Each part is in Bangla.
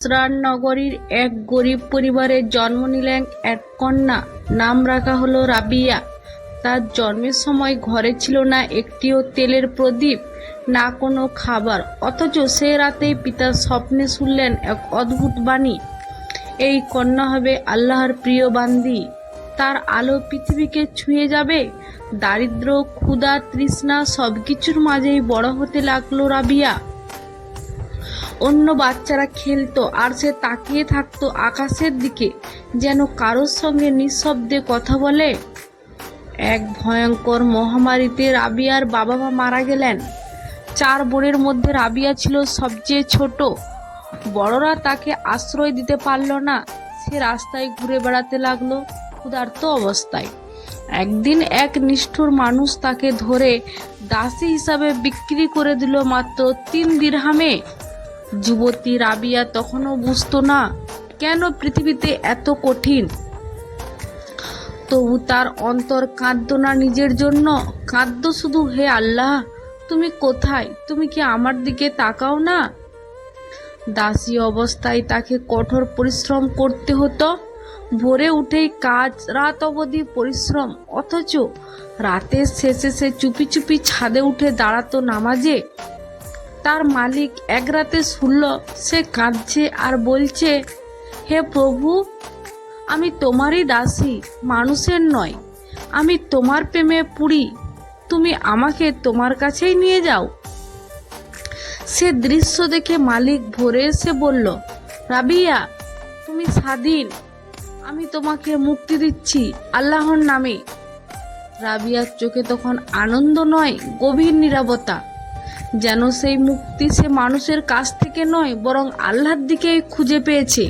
বসরার নগরীর এক গরিব পরিবারে জন্ম নিলেন এক কন্যা। নাম রাখা হলো রাবিয়া। তার জন্মের সময় ঘরে ছিল না একটিও তেলের প্রদীপ, না কোনো খাবার। অথচ সে রাতেই পিতার স্বপ্নে শুনলেন এক অদ্ভুত বাণী, এই কন্যা হবে আল্লাহর প্রিয় বান্দি। তার আলো পৃথিবীকে ছুঁয়ে যাবে। দারিদ্র, ক্ষুধা, তৃষ্ণা সবকিছুর মাঝেই বড় হতে লাগলো রাবিয়া। অন্য বাচ্চারা খেলতো আর সে তাকিয়ে থাকতো আকাশের দিকে, যেন কারোর সঙ্গে নিঃশব্দে কথা বলে। এক ভয়ঙ্কর মহামারীতে রাবিয়ার বাবা মা মারা গেলেন। 4 বোনের মধ্যে রাবিয়া ছিল সবচেয়ে ছোট। বড়রা তাকে আশ্রয় দিতে পারল না। সে রাস্তায় ঘুরে বেড়াতে লাগলো ক্ষুধার্ত অবস্থায়। একদিন এক নিষ্ঠুর মানুষ তাকে ধরে দাসী হিসাবে বিক্রি করে দিল মাত্র 3 দিরহামে। যুবতী রাবিয়া তখনও বুঝতো না কেন পৃথিবীতে এত কঠিন। তবু তার অন্তর কাঁদতো না নিজের জন্য, কাঁদতো শুধু, হে আল্লাহ, তুমি কোথায়? তুমি কি আমার দিকে তাকাও না? দাসী অবস্থায় তাকে কঠোর পরিশ্রম করতে হতো। ভোরে উঠেই কাজ, রাত অবধি পরিশ্রম। অথচ রাতের শেষে সে চুপি চুপি ছাদে উঠে দাঁড়াতো নামাজে। তার মালিক এক রাতে শুনল সে কাঁদছে আর বলছে, হে প্রভু, আমি তোমারই দাসী, মানুষের নয়। আমি তোমার প্রেমে পুড়ি, তুমি আমাকে তোমার কাছেই নিয়ে যাও। সে দৃশ্য দেখে মালিক ভোরে এসে বলল, রাবিয়া, তুমি স্বাধীন, আমি তোমাকে মুক্তি দিচ্ছি আল্লাহর নামে। রাবিয়ার চোখে তখন আনন্দ নয়, গভীর নীরবতা। যেন সেই মুক্তি সে মানুষের কাছ থেকে নয়, বরং আল্লাহর দিকেই খুঁজে পেয়েছে।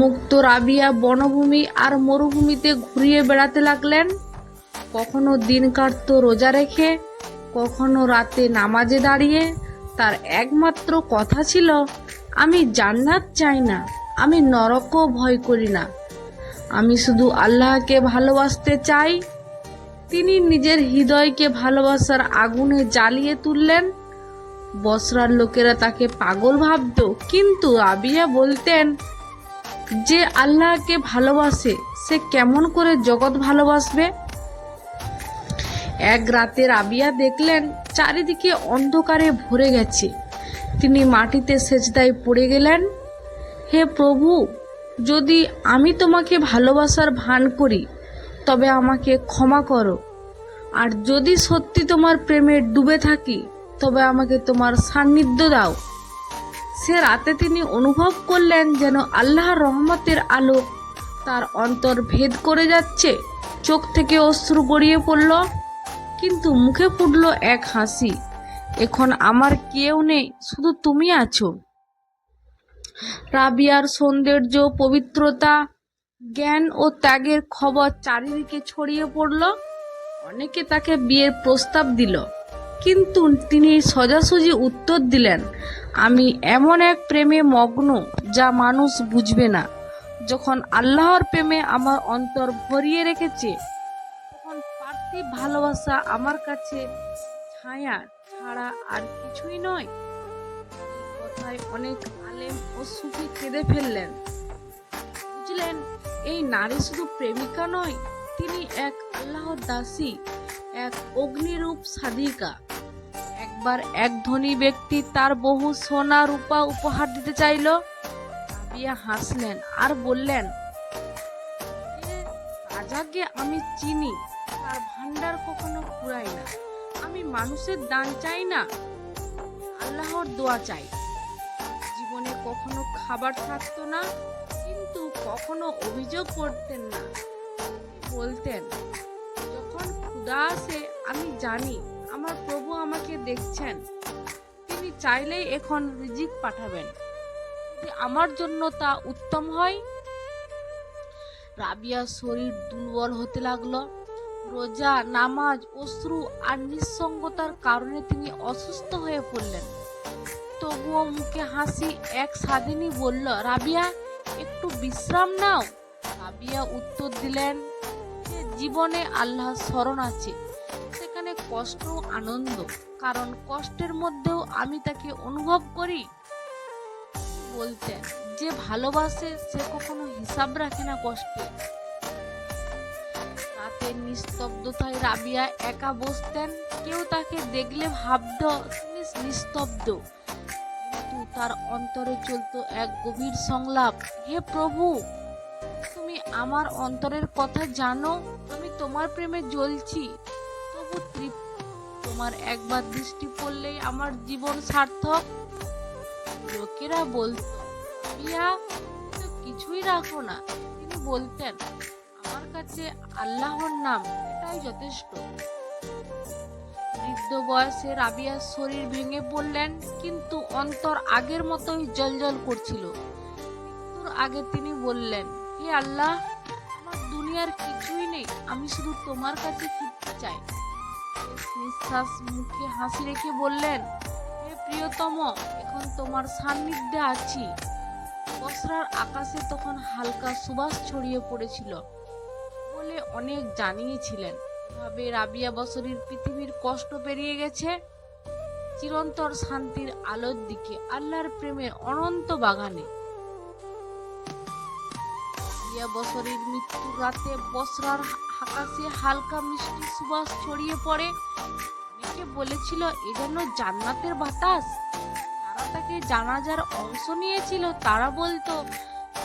মুক্ত রাবিয়া বনভূমি আর মরুভূমিতে ঘুরিয়ে বেড়াতে লাগলেন। কখনো দিন কাটতো রোজা রেখে, কখনো রাতে নামাজে দাঁড়িয়ে। তার একমাত্র কথা ছিল, আমি জান্নাত চাই না, আমি নরকও ভয় করি না, আমি শুধু আল্লাহকে ভালোবাসতে চাই। তিনি নিজের হৃদয়কে ভালোবাসার আগুনে জ্বালিয়ে তুললেন। বসরার লোকেরা তাকে পাগল ভাবত, কিন্তু রাবিয়া বলতেন, যে আল্লাহকে ভালোবাসে সে কেমন করে জগৎ ভালোবাসবে। এক রাতে রাবিয়া দেখলেন চারিদিকে অন্ধকারে ভরে গেছে। তিনি মাটিতে সেজদায় পড়ে গেলেন, হে প্রভু, যদি আমি তোমাকে ভালোবাসার ভান করি তবে আমাকে ক্ষমা করো, আর যদি সত্যি তোমার প্রেমে ডুবে থাকি তবে আমাকে তোমার সান্নিধ্য দাও। সে রাতে তিনি অনুভব করলেন যেন আল্লাহর রহমতের আলো তার অন্তর ভেদ করে যাচ্ছে। চোখ থেকে অশ্রু গড়িয়ে পড়ল, কিন্তু মুখে ফুটল এক হাসি, এখন আমার কেউ নেই, শুধু তুমি আছো। রাবিয়ার সৌন্দর্য, পবিত্রতা, জ্ঞান ও ত্যাগের খবর চারিদিকে ছড়িয়ে পড়ল। অনেকে তাকে বিয়ের প্রস্তাব দিল, কিন্তু তিনি সোজাসুজি উত্তর দিলেন, আমি এমন এক প্রেমে মগ্ন যা মানুষ বুঝবে না। যখন আল্লাহর প্রেমে আমার অন্তর ভরিয়ে রেখেছে, তখন পার্থিব ভালোবাসা আমার কাছে ছায়া ছাড়া আর কিছুই নয়। এই কথায় অনেক আলেম ও সুফি কেঁদে ফেললেন। বুঝলেন, এই নারী শুধু প্রেমিকা নয়, তিনি এক আল্লাহর দাসী, এক অগ্নিরূপ সাদিকা। একবার এক ধনী ব্যক্তি তার বহু সোনা রূপা উপহার দিতে চাইল। রাবিয়া হাসলেন আর বললেন, যে রাজাকে আমি চিনি, তার ভান্ডার কখনো ফুরায় না। আমি মানুষের দান চাই না, আল্লাহর দোয়া চাই। জীবনে কখনো খাবার থাকতো না, কিন্তু কখনো অভিযোগ করতেন না। বলতেন, যখন ক্ষুধা আসে আমি জানি আমার প্রভু আমাকে দেখছেন, তিনি চাইলেই এখন রিজিক পাঠাবেন, যদি আমার জন্য তা উত্তম হয়। রাবিয়ার শরীর দুর্বল হতে লাগলো। রোজা, নামাজ, অশ্রু আর নিঃসঙ্গতার কারণে তিনি অসুস্থ হয়ে পড়লেন। তবুও মুখে হাসি। এক সাদিনী বলল, রাবিয়া, একটু বিশ্রাম নাও। রাবিয়া উত্তর দিলেন, যে জীবনে আল্লাহর স্মরণ আছে সেখানে কষ্ট ও আনন্দ, কারণ কষ্টের মধ্যেও আমি তাকে অনুভব করি। বলতেন, যে ভালোবাসে সে কখনো হিসাব রাখে না কষ্টে। রাতের নিস্তব্ধতায় রাবিয়া একা বসতেন। কেউ তাকে দেখলে ভাবত তিনি নিস্তব্ধ, কিন্তু তার অন্তরে চলতো এক গভীর সংলাপ, হে প্রভু, তুমি আমার অন্তরের কথা জানো। আমি তোমার প্রেমে জ্বলছি, তবু তৃপ্ত। তোমার একবার দৃষ্টি পড়লেই আমার জীবন সার্থক। লোকেরা বলতো, রিয়া তো কিছুই রাখো না। তিনি বলতেন, আমার কাছে আল্লাহর নাম এটাই যথেষ্ট। বৃদ্ধ বয়সে রাবিয়ার শরীর ভেঙে পড়লেন, কিন্তু অন্তর আগের মতোই জ্বলজ্বল করছিল। মৃত্যুর আগে তিনি বললেন, হে আল্লাহ, আমার দুনিয়ার কিছুই নেই, আমি শুধু তোমার কাছে ফিরতে চাই। শেষ নিঃশ্বাস মুখে হাসি রেখে বললেন, হে প্রিয়তম, এখন তোমার সান্নিধ্যে আছি। বসরার আকাশে তখন হালকা সুবাস ছড়িয়ে পড়েছিল বলে অনেক জানিয়েছিলেন। এভাবে রাবিয়া বসরির পৃথিবীর কষ্ট পেরিয়ে গেছে চিরন্তর শান্তির আলোর দিকে, আল্লাহর প্রেমের অনন্ত বাগানে। রাবিয়া বসরির মৃত্যুর রাতে বসরার আকাশে হালকা মিষ্টি সুবাস ছড়িয়ে পড়ে। অনেকে বলেছিল এ যেন জান্নাতের বাতাস। যারা তাকে জানাজার অংশ নিয়েছিল তারা বলতো,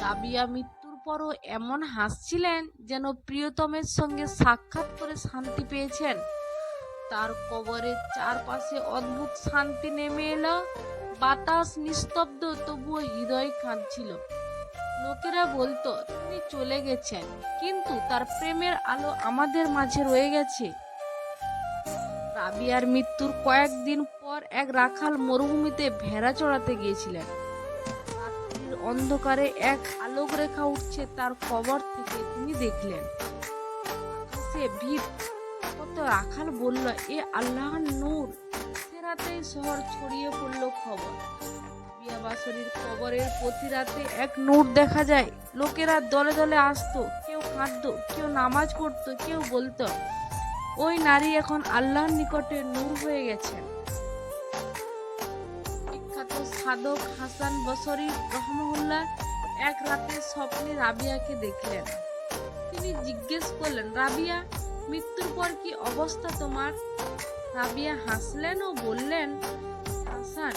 রাবিয়া মৃত্যুর পরও এমন হাসছিলেন যেন প্রিয়তমের সঙ্গে সাক্ষাৎ করে শান্তি পেয়েছেন। তার কবরের চারপাশে অদ্ভুত শান্তি নেমে এলো। বাতাস নিস্তব্ধ, তবুও হৃদয় কাঁদছিল। লোকেরা বলতো তিনি চলে গেছেন, কিন্তু তার প্রেমের আলো আমাদের মাঝে রয়ে গেছে। রাবিয়ার মৃত্যুর কয়েকদিন পর এক রাখাল মরুভূমিতে ভেড়া চড়াতে গিয়েছিলেন। রাত্রির অন্ধকারে এক আলোক রেখা উঠছে তার কবর থেকে তিনি দেখলেন। আকাশে ভিড়। কত রাখাল বলল, এ আল্লাহর নূর। সে রাতেই শহর ছড়িয়ে পড়ল খবর, রাবিয়া বসরির কবরের প্রতি রাতে এক নূর দেখা যায়। লোকেরা দলে দলে আসতো, কেউ কাঁদতো, কেউ নামাজ পড়তো, কেউ বলতো, ওই নারী এখন আল্লাহর নিকটে নূর হয়ে গেছেন। বিখ্যাত সাধক হাসান বসরি রহমাহুল্লাহ এক রাতে স্বপ্নে রাবিয়াকে দেখলেন। তিনি জিজ্ঞেস করলেন, রাবিয়া, মৃত্যুর পর কি অবস্থা তোমার? রাবিয়া হাসলেন ও বললেন, হাসান,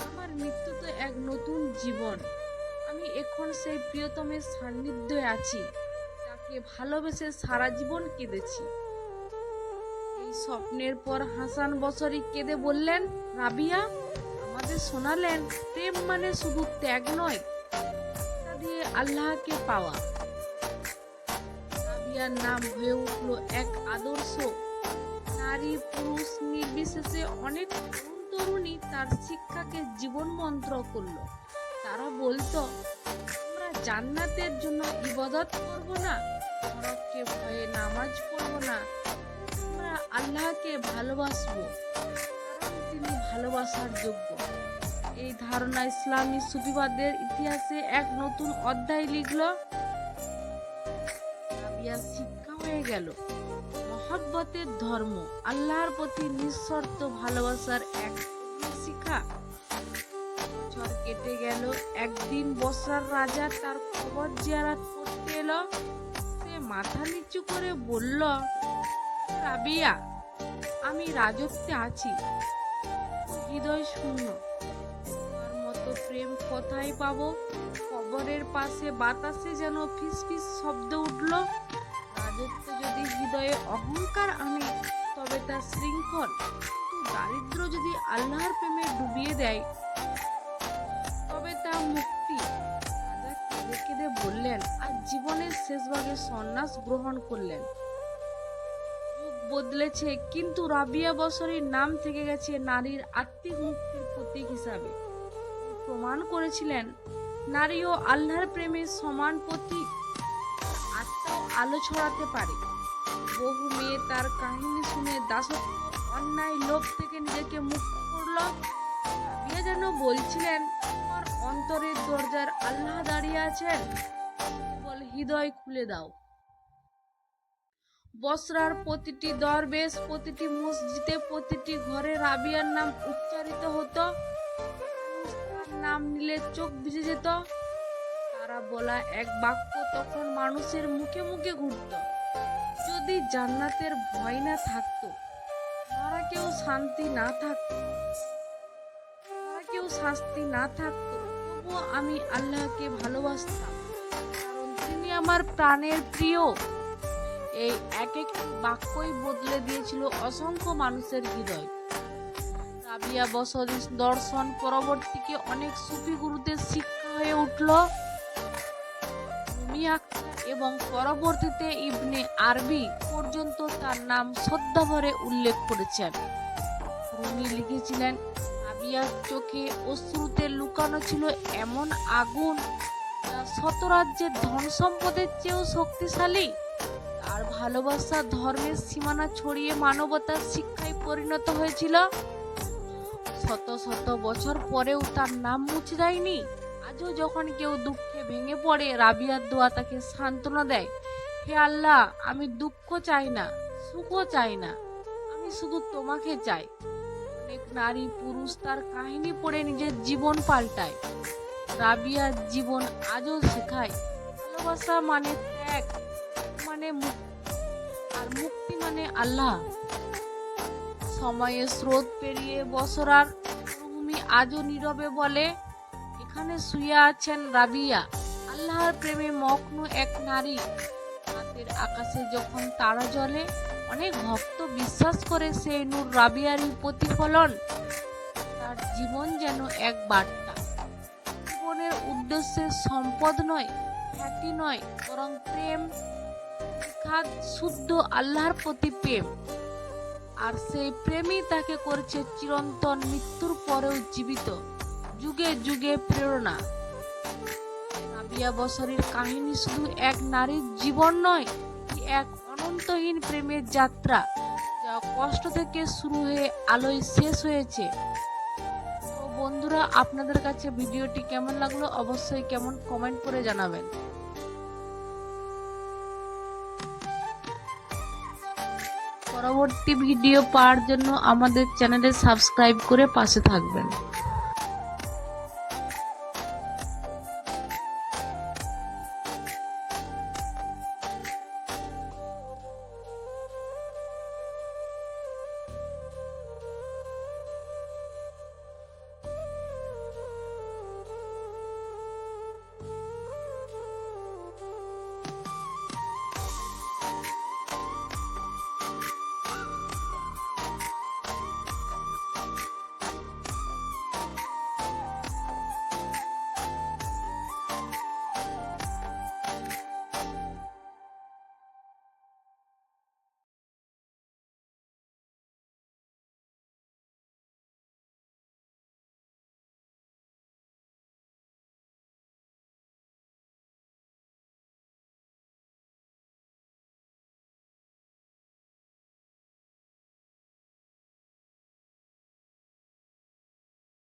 আমার মৃত্যু তো এক নতুন জীবন। আমি এখন সেই প্রিয়তমের সান্নিধ্যে আছি, যাকে ভালোবেসে সারা জীবন কেঁদেছি। এই স্বপ্নের পর হাসান বসরি কেঁদে বললেন, রাবিয়া, আমাদের শোনালেন প্রেম মানে শুধু ত্যাগ নয়, তা দিয়ে আল্লাহকে পাওয়া। রাবিয়ার নাম হয়ে উঠল এক আদর্শ। নারী পুরুষ নির্বিশেষে অনেক তরুণী তার শিক্ষাকে জীবন মন্ত্র করলো। তারা বলতো, আমরা জান্নাতের জন্য ইবাদত করব না, নরককে ভয়ে নামাজ পড়ব না, আমরা আল্লাহকে ভালোবাসবো কারণ তিনি ভালোবাসার যোগ্য। এই ধারণা ইসলামী সুফিবাদের ইতিহাসে এক নতুন অধ্যায় লিখল। রাবিয়ার শিক্ষা হয়ে গেল মহব্বতের ধর্ম, আল্লাহর প্রতি নিঃশর্ত ভালোবাসার এক শিক্ষা। বছর কেটে গেল। একদিন বসরার রাজা তার কবর জিয়ারত করতে এলো। সে মাথা নিচু করে বলল, রাবিয়া, আমি রাজত্বে আছি, হৃদয় শূন্য, তোমার মতো প্রেম কোথায় পাবো? কবরের পাশে বাতাসে যেন ফিসফিস শব্দ উঠল, রাজত্ব যদি হৃদয়ে অহংকার আনে তবে তা শৃঙ্খল, কিন্তু দারিদ্র যদি আল্লাহর প্রেমে ডুবিয়ে দেয় তবে তা মুক্তি। রাজা কেঁদে কেঁদে বললেন, আর জীবনের শেষ ভাগে সন্ন্যাস গ্রহণ করলেন। যুগ বদলেছে, কিন্তু রাবিয়া বসরির নাম থেকে গেছে নারীর আত্মিক মুক্তির প্রতীক হিসাবে। প্রমাণ করেছিলেন নারীও আল্লাহর প্রেমে সমান প্রতীক, আত্মাও আলো ছড়াতে পারে। বহু মেয়ে তার কাহিনী শুনে দাসত্ব, অন্যায়, লোভ থেকে নিজেকে মুক্ত করল। রাবিয়া যেন বলছিলেন, তোমার অন্তরের দরজার আল্লাহ দাঁড়িয়ে আছেন, কেবল হৃদয় খুলে দাও। বসরার প্রতিটি দরবেশ, প্রতিটি মসজিদে, প্রতিটি ঘরে রাবিয়ার নাম উচ্চারিত হতো। তার নাম নিলে চোখ ভিজে যেত। তারা বলা এক বাক্য তখন মানুষের মুখে মুখে ঘুরত, যদি জান্নাতের ভয় না থাকতো, তারা কেউ শাস্তি না থাকতো, তবুও আমি আল্লাহকে ভালোবাসতাম, কারণ তিনি আমার প্রাণের প্রিয়। এই এক একটি বাক্যই বদলে দিয়েছিল অসংখ্য মানুষের হৃদয়। রাবিয়া বসরির দর্শন পরবর্তীকে অনেক সুফি গুরুদের শিক্ষা হয়ে উঠল। রুমি আক্তার এবং পরবর্তীতে ইবনে আরবি পর্যন্ত তার নাম শ্রদ্ধাভরে উল্লেখ করেছেন। রুমি লিখেছিলেন, রাবিয়ার চোখে অশ্রুতে লুকানো ছিল এমন আগুন যা শত রাজ্যের ধন সম্পদের চেয়েও শক্তিশালী। তার ভালোবাসা ধর্মের সীমানা ছড়িয়ে মানবতার শিক্ষায় পরিণত হয়েছিল। শত শত বছর পরেও তার নাম মুছে যায়নি। আজও যখন কেউ দুঃখে ভেঙে পড়ে, রাবিয়ার দোয়া তাকে সান্ত্বনা দেয়। হে আল্লাহ, আমি দুঃখ চাই না, সুখও চাই না, আমি শুধু তোমাকে চাই। অনেক নারী পুরুষ তার কাহিনী পড়ে নিজের জীবন পাল্টায়। রাবিয়ার জীবন আজও শেখায়, ভালোবাসা মানে ত্যাগ, মানে আর মুক্তি মানে আল্লাহ। সময়ের স্রোত পেরিয়ে বছরার রুমি আজও নীরবে বলে, এখানে শুয়ে আছেন রাবিয়া, আল্লাহর প্রেমে মগ্ন এক নারী। রাতের আকাশে যখন তারা জ্বলে, অনেক ভক্ত বিশ্বাস করে সেই নূর রাবিয়ারই প্রতিফলন। তার জীবন যেন এক বার্তা, জীবনের উদ্দেশ্যে সম্পদ নয়, খ্যাতি নয়, বরং প্রেম, শুদ্ধ আল্লাহর প্রতি প্রেম। আর সেই প্রেমই তাকে করেছে চিরন্তন, মৃত্যুর পরেও জীবিত, যুগে যুগে প্রেরণা। রাবিয়া বসরির কাহিনী শুধু এক নারীর জীবন নয়, এক অনন্তহীন প্রেমের যাত্রা, যা কষ্ট থেকে শুরু হয়ে আলোয় শেষ হয়েছে। তো বন্ধুরা, আপনাদের কাছে ভিডিওটি কেমন লাগলো অবশ্যই কমেন্ট করে জানাবেন। পরবর্তী ভিডিও পাওয়ার জন্য আমাদের চ্যানেলে সাবস্ক্রাইব করে পাশে থাকবেন।